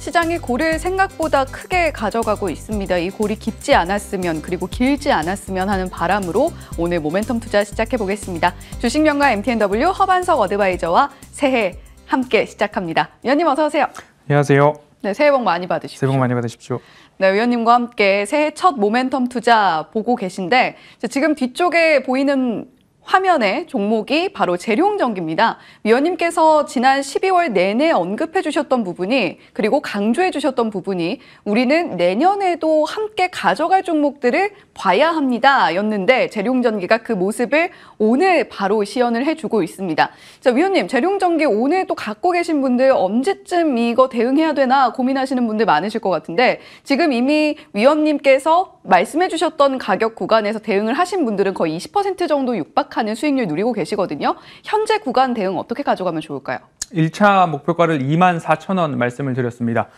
시장이 골을 생각보다 크게 가져가고 있습니다. 이 골이 깊지 않았으면 그리고 길지 않았으면 하는 바람으로 오늘 모멘텀 투자 시작해 보겠습니다. 주식명가 MTNW 허반석 어드바이저와 새해 함께 시작합니다. 위원님 어서 오세요. 안녕하세요. 네, 새해 복 많이 받으십시오. 새해 복 많이 받으십시오. 네, 위원님과 함께 새해 첫 모멘텀 투자 보고 계신데 지금 뒤쪽에 보이는 화면의 종목이 바로 재룡전기입니다. 위원님께서 지난 12월 내내 언급해 주셨던 부분이 그리고 강조해 주셨던 부분이 우리는 내년에도 함께 가져갈 종목들을 봐야 합니다 였는데 재룡전기가 그 모습을 오늘 바로 시연을 해주고 있습니다. 자, 위원님 재룡전기 오늘 또 갖고 계신 분들 언제쯤 이거 대응해야 되나 고민하시는 분들 많으실 것 같은데 지금 이미 위원님께서 말씀해 주셨던 가격 구간에서 대응을 하신 분들은 거의 20% 정도 육박하는 수익률 누리고 계시거든요. 현재 구간 대응 어떻게 가져가면 좋을까요? 1차 목표가를 24,000원 말씀을 드렸습니다.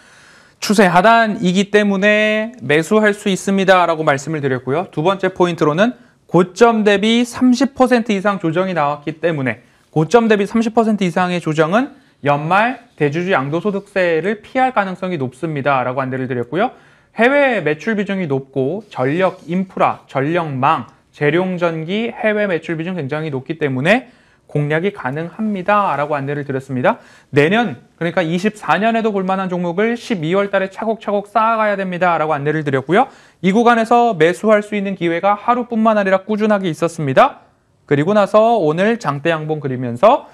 추세 하단이기 때문에 매수할 수 있습니다라고 말씀을 드렸고요. 두 번째 포인트로는 고점 대비 30% 이상 조정이 나왔기 때문에 고점 대비 30% 이상의 조정은 연말 대주주 양도소득세를 피할 가능성이 높습니다라고 안내를 드렸고요. 해외 매출 비중이 높고 전력 인프라, 전력망, 재룡전기 해외 매출 비중 굉장히 높기 때문에 공략이 가능합니다라고 안내를 드렸습니다. 내년, 그러니까 24년에도 볼만한 종목을 12월 달에 차곡차곡 쌓아가야 됩니다라고 안내를 드렸고요. 이 구간에서 매수할 수 있는 기회가 하루뿐만 아니라 꾸준하게 있었습니다. 그리고 나서 오늘 장대 양봉 그리면서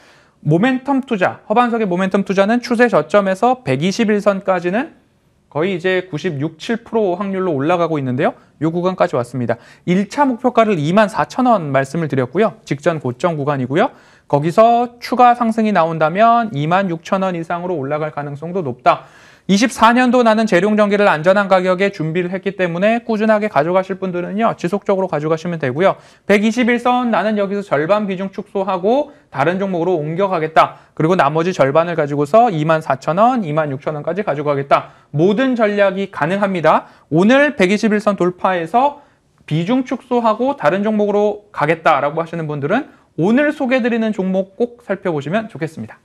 모멘텀 투자, 허반석의 모멘텀 투자는 추세 저점에서 121선까지는 거의 이제 96, 7% 확률로 올라가고 있는데요. 이 구간까지 왔습니다. 1차 목표가를 24,000원 말씀을 드렸고요. 직전 고점 구간이고요. 거기서 추가 상승이 나온다면 26,000원 이상으로 올라갈 가능성도 높다. 24년도 나는 재룡전기를 안전한 가격에 준비를 했기 때문에 꾸준하게 가져가실 분들은요. 지속적으로 가져가시면 되고요. 121선 나는 여기서 절반 비중 축소하고 다른 종목으로 옮겨가겠다. 그리고 나머지 절반을 가지고서 24,000원, 26,000원까지 가져가겠다. 모든 전략이 가능합니다. 오늘 121선 돌파해서 비중 축소하고 다른 종목으로 가겠다라고 하시는 분들은 오늘 소개해드리는 종목 꼭 살펴보시면 좋겠습니다.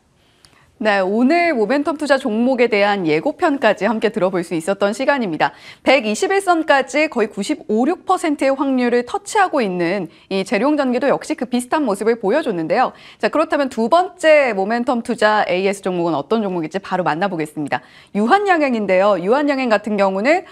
네, 오늘 모멘텀 투자 종목에 대한 예고편까지 함께 들어볼 수 있었던 시간입니다. 121선까지 거의 95, 6%의 확률을 터치하고 있는 이 재룡전기도 역시 그 비슷한 모습을 보여줬는데요. 자, 그렇다면 두 번째 모멘텀 투자 AS 종목은 어떤 종목일지 바로 만나보겠습니다. 유한양행인데요. 유한양행 같은 경우는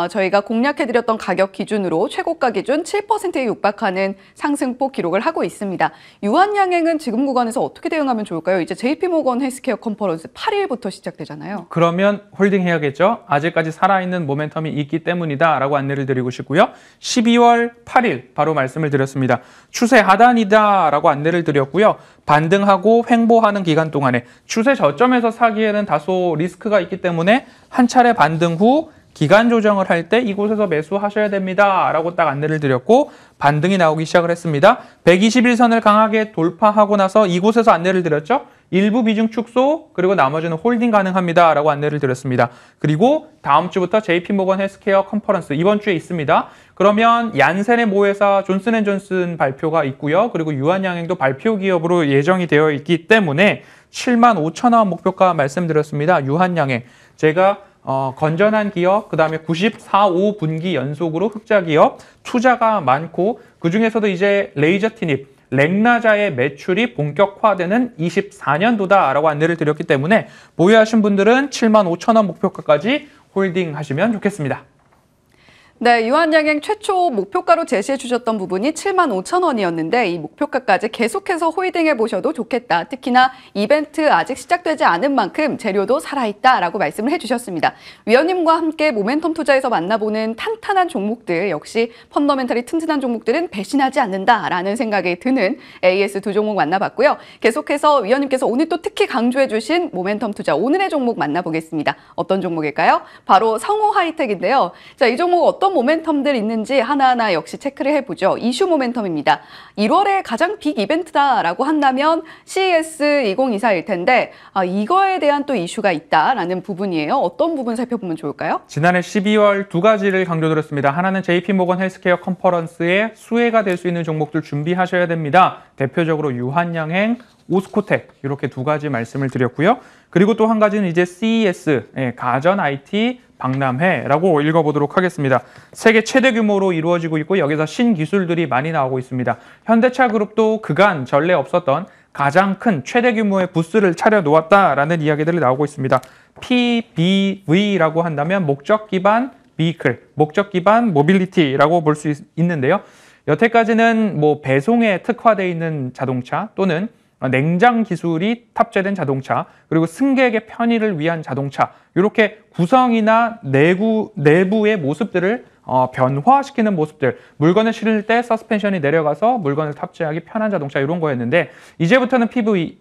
저희가 공략해드렸던 가격 기준으로 최고가 기준 7%에 육박하는 상승폭 기록을 하고 있습니다. 유한양행은 지금 구간에서 어떻게 대응하면 좋을까요? 이제 JP모건 헬스케어 컨퍼런스 8일부터 시작되잖아요. 그러면 홀딩 해야겠죠. 아직까지 살아있는 모멘텀이 있기 때문이다 라고 안내를 드리고 싶고요. 12월 8일 바로 말씀을 드렸습니다. 추세 하단이다 라고 안내를 드렸고요. 반등하고 횡보하는 기간 동안에 추세 저점에서 사기에는 다소 리스크가 있기 때문에 한 차례 반등 후 기간 조정을 할 때 이곳에서 매수하셔야 됩니다 라고 딱 안내를 드렸고 반등이 나오기 시작을 했습니다. 121선을 강하게 돌파하고 나서 이곳에서 안내를 드렸죠. 일부 비중 축소 그리고 나머지는 홀딩 가능합니다 라고 안내를 드렸습니다. 그리고 다음 주부터 JP모건 헬스케어 컨퍼런스 이번 주에 있습니다. 그러면 얀센의 모회사 존슨앤존슨 발표가 있고요. 그리고 유한양행도 발표 기업으로 예정이 되어 있기 때문에 75,000원 목표가 말씀드렸습니다. 유한양행 제가 건전한 기업, 그 다음에 94, 5분기 연속으로 흑자 기업, 투자가 많고 그중에서도 이제 레이저 티닙, 렉나자의 매출이 본격화되는 24년도다라고 안내를 드렸기 때문에 보유하신 분들은 75,000원 목표가까지 홀딩하시면 좋겠습니다. 네, 유한양행 최초 목표가로 제시해 주셨던 부분이 75,000원이었는데 이 목표가까지 계속해서 홀딩해 보셔도 좋겠다. 특히나 이벤트 아직 시작되지 않은 만큼 재료도 살아있다라고 말씀을 해주셨습니다. 위원님과 함께 모멘텀 투자에서 만나보는 탄탄한 종목들 역시 펀더멘탈이 튼튼한 종목들은 배신하지 않는다라는 생각이 드는 AS 두 종목 만나봤고요. 계속해서 위원님께서 오늘 또 특히 강조해 주신 모멘텀 투자 오늘의 종목 만나보겠습니다. 어떤 종목일까요? 바로 성호 하이텍인데요. 자, 이 종목 어떤 어떤 모멘텀들 있는지 하나하나 역시 체크를 해보죠. 이슈 모멘텀입니다. 1월에 가장 빅 이벤트다라고 한다면 CES 2024일 텐데 이거에 대한 또 이슈가 있다라는 부분이에요. 어떤 부분 살펴보면 좋을까요? 지난해 12월 두 가지를 강조드렸습니다. 하나는 JP모건 헬스케어 컨퍼런스의 수혜가 될 수 있는 종목들 준비하셔야 됩니다. 대표적으로 유한양행, 오스코텍 이렇게 두 가지 말씀을 드렸고요. 그리고 또 한 가지는 이제 CES, 가전 IT 박람회라고 읽어보도록 하겠습니다. 세계 최대 규모로 이루어지고 있고 여기서 신기술들이 많이 나오고 있습니다. 현대차 그룹도 그간 전례 없었던 가장 큰 최대 규모의 부스를 차려놓았다라는 이야기들이 나오고 있습니다. PBV라고 한다면 목적 기반 비클, 목적 기반 모빌리티라고 볼 수 있는데요. 여태까지는 뭐 배송에 특화되어 있는 자동차 또는 냉장 기술이 탑재된 자동차, 그리고 승객의 편의를 위한 자동차, 이렇게 구성이나 내부의 모습들을 변화시키는 모습들, 물건을 실을 때 서스펜션이 내려가서 물건을 탑재하기 편한 자동차 이런 거였는데 이제부터는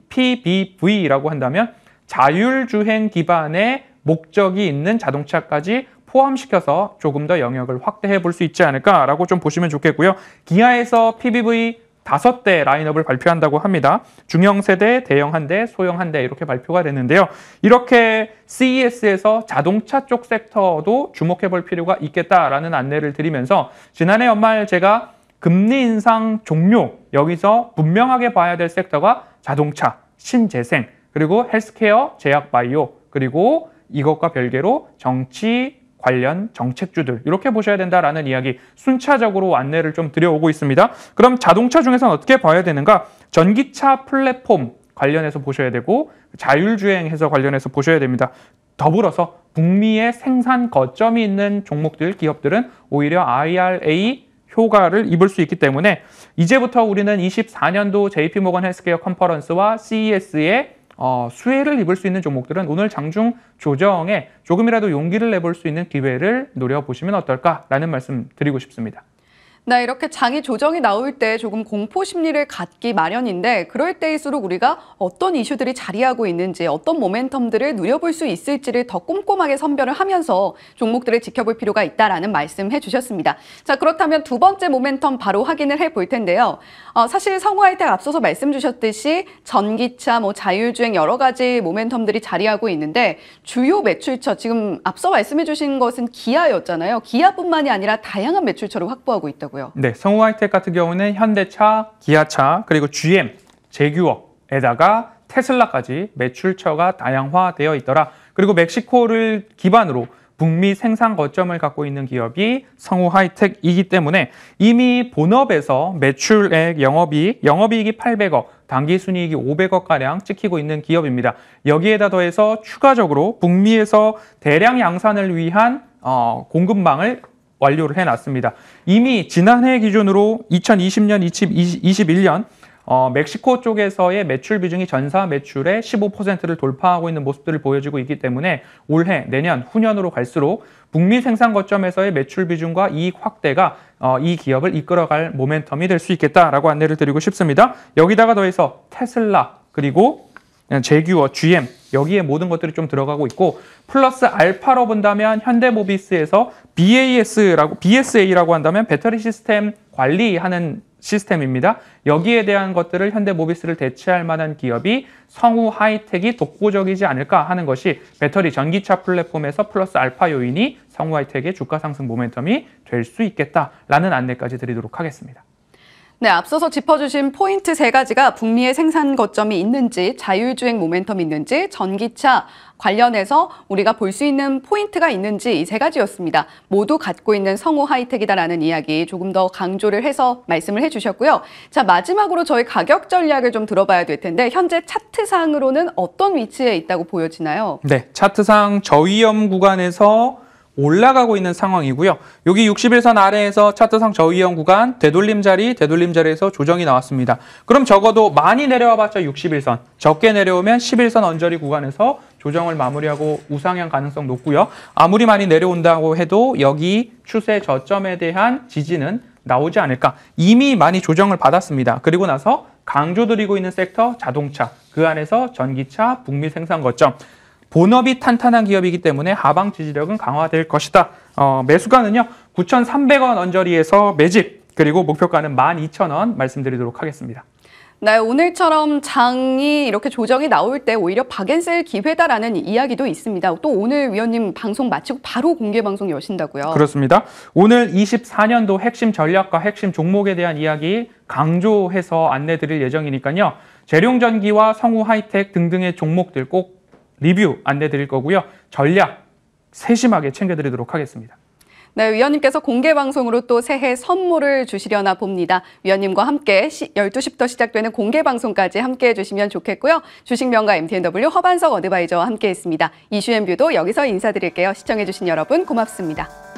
PBV라고 한다면 자율주행 기반의 목적이 있는 자동차까지 포함시켜서 조금 더 영역을 확대해 볼 수 있지 않을까라고 좀 보시면 좋겠고요. 기아에서 PBV 5대 라인업을 발표한다고 합니다. 중형 세대, 대형 한 대, 소형 한 대 이렇게 발표가 됐는데요. 이렇게 CES에서 자동차 쪽 섹터도 주목해 볼 필요가 있겠다라는 안내를 드리면서 지난해 연말 제가 금리 인상 종료, 여기서 분명하게 봐야 될 섹터가 자동차, 신재생, 그리고 헬스케어, 제약바이오, 그리고 이것과 별개로 정치, 관련 정책주들 이렇게 보셔야 된다라는 이야기 순차적으로 안내를 좀 드려오고 있습니다. 그럼 자동차 중에서는 어떻게 봐야 되는가? 전기차 플랫폼 관련해서 보셔야 되고 자율주행해서 관련해서 보셔야 됩니다. 더불어서 북미의 생산 거점이 있는 종목들, 기업들은 오히려 IRA 효과를 입을 수 있기 때문에 이제부터 우리는 24년도 JP모건 헬스케어 컨퍼런스와 CES의 수혜를 입을 수 있는 종목들은 오늘 장중 조정에 조금이라도 용기를 내볼 수 있는 기회를 노려보시면 어떨까라는 말씀 드리고 싶습니다. 네, 이렇게 장이 조정이 나올 때 조금 공포 심리를 갖기 마련인데 그럴 때일수록 우리가 어떤 이슈들이 자리하고 있는지 어떤 모멘텀들을 누려볼 수 있을지를 더 꼼꼼하게 선별을 하면서 종목들을 지켜볼 필요가 있다라는 말씀해 주셨습니다. 자, 그렇다면 두 번째 모멘텀 바로 확인을 해볼 텐데요. 사실 성우하이텍 앞서서 말씀 주셨듯이 전기차, 자율주행 여러 가지 모멘텀들이 자리하고 있는데 주요 매출처, 지금 앞서 말씀해 주신 것은 기아였잖아요. 기아뿐만이 아니라 다양한 매출처를 확보하고 있다고요. 네, 성우하이텍 같은 경우는 현대차, 기아차, 그리고 GM, 제규어에다가 테슬라까지 매출처가 다양화되어 있더라. 그리고 멕시코를 기반으로 북미 생산 거점을 갖고 있는 기업이 성우하이텍이기 때문에 이미 본업에서 매출액, 영업이익이 800억, 당기순이익이 500억가량 찍히고 있는 기업입니다. 여기에다 더해서 추가적으로 북미에서 대량 양산을 위한 공급망을 완료를 해놨습니다. 이미 지난해 기준으로 2020년, 2021년 멕시코 쪽에서의 매출 비중이 전사 매출의 15%를 돌파하고 있는 모습들을 보여주고 있기 때문에 올해, 내년, 후년으로 갈수록 북미 생산 거점에서의 매출 비중과 이익 확대가 이 기업을 이끌어갈 모멘텀이 될 수 있겠다라고 안내를 드리고 싶습니다. 여기다가 더해서 테슬라, 그리고 제규어, GM 여기에 모든 것들이 좀 들어가고 있고 플러스 알파로 본다면 현대모비스에서 BSA라고 한다면 배터리 시스템 관리하는 시스템입니다. 여기에 대한 것들을 현대모비스를 대체할 만한 기업이 성우하이텍이 독보적이지 않을까 하는 것이 배터리 전기차 플랫폼에서 플러스 알파 요인이 성우하이텍의 주가 상승 모멘텀이 될 수 있겠다라는 안내까지 드리도록 하겠습니다. 네, 앞서서 짚어주신 포인트 세 가지가 북미의 생산 거점이 있는지, 자율주행 모멘텀이 있는지, 전기차 관련해서 우리가 볼 수 있는 포인트가 있는지 이 세 가지였습니다. 모두 갖고 있는 성우하이텍이다라는 이야기 조금 더 강조를 해서 말씀을 해주셨고요. 자, 마지막으로 저희 가격 전략을 좀 들어봐야 될 텐데 현재 차트상으로는 어떤 위치에 있다고 보여지나요? 네, 차트상 저위험 구간에서 올라가고 있는 상황이고요. 여기 60일선 아래에서 차트상 저위험 구간 되돌림자리에서 조정이 나왔습니다. 그럼 적어도 많이 내려와봤자 60일선, 적게 내려오면 11선 언저리 구간에서 조정을 마무리하고 우상향 가능성 높고요. 아무리 많이 내려온다고 해도 여기 추세 저점에 대한 지지는 나오지 않을까. 이미 많이 조정을 받았습니다. 그리고 나서 강조드리고 있는 섹터 자동차, 그 안에서 전기차, 북미 생산 거점. 본업이 탄탄한 기업이기 때문에 하방 지지력은 강화될 것이다. 매수가는요. 9,300원 언저리에서 매집, 그리고 목표가는 12,000원 말씀드리도록 하겠습니다. 네, 오늘처럼 장이 이렇게 조정이 나올 때 오히려 박앤셀 기회다라는 이야기도 있습니다. 또 오늘 위원님 방송 마치고 바로 공개 방송 여신다고요? 그렇습니다. 오늘 24년도 핵심 전략과 핵심 종목에 대한 이야기 강조해서 안내드릴 예정이니까요. 재룡전기와 성우 하이텍 등등의 종목들 꼭 리뷰 안내드릴 거고요. 전략 세심하게 챙겨드리도록 하겠습니다. 네, 위원님께서 공개 방송으로 또 새해 선물을 주시려나 봅니다. 위원님과 함께 12시부터 시작되는 공개 방송까지 함께해 주시면 좋겠고요. 주식명가 MTNW 허반석 어드바이저와 함께했습니다. 이슈앤뷰도 여기서 인사드릴게요. 시청해 주신 여러분 고맙습니다.